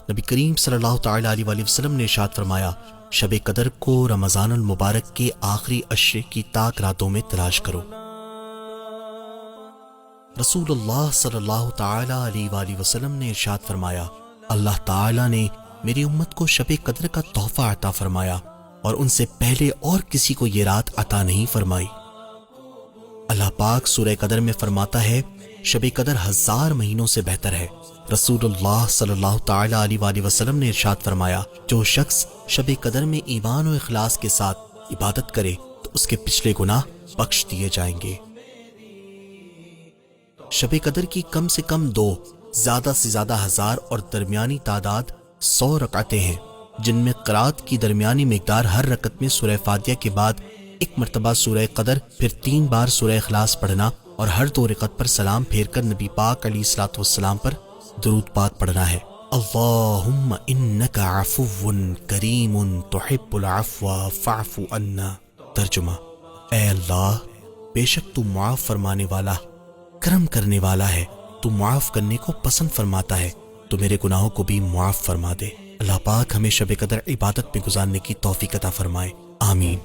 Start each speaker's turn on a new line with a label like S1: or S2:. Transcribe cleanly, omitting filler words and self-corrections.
S1: نبی کریم صلی اللہ تعالی علیہ وآلہ وسلم نے ارشاد فرمایا، شب قدر کو رمضان المبارک کے آخری عشرے کی تاک راتوں میں تلاش کرو۔ رسول اللہ صلی اللہ تعالی علیہ وآلہ وسلم نے ارشاد فرمایا، اللہ تعالی نے میری امت کو شب قدر کا تحفہ عطا فرمایا اور ان سے پہلے اور کسی کو یہ رات عطا نہیں فرمائی۔ اللہ پاک سورہ قدر میں فرماتا ہے، شب قدر 1000 مہینوں سے بہتر ہے۔ رسول اللہ صلی اللہ تعالی علیہ وآلہ وسلم نے ارشاد فرمایا، جو شخص شب قدر میں ایمان و اخلاص کے ساتھ عبادت کرے تو اس کے پچھلے گناہ بخش دیے جائیں گے۔ شب قدر کی کم سے کم 2، زیادہ سے زیادہ 1000 اور درمیانی تعداد 100 رکعتیں ہیں، جن میں قرات کی درمیانی مقدار ہر رکعت میں سورہ فاتحہ کے بعد 1 مرتبہ سورہ قدر، پھر 3 بار سورہ اخلاص پڑھنا اور ہر 2 رکعت پر سلام پھیر کر نبی پاک علیہ الصلوۃ والسلام پر درود پاک پڑھنا ہے۔ اللہم انک عفو کریم تحب العفو فاعف عنا۔ ترجمہ، اے اللہ، بے شک تو معاف فرمانے والا، کرم کرنے والا ہے، تو معاف کرنے کو پسند فرماتا ہے، تو میرے گناہوں کو بھی معاف فرما دے۔ اللہ پاک ہمیں شب قدر عبادت میں گزارنے کی توفیق عطا فرمائے، آمین۔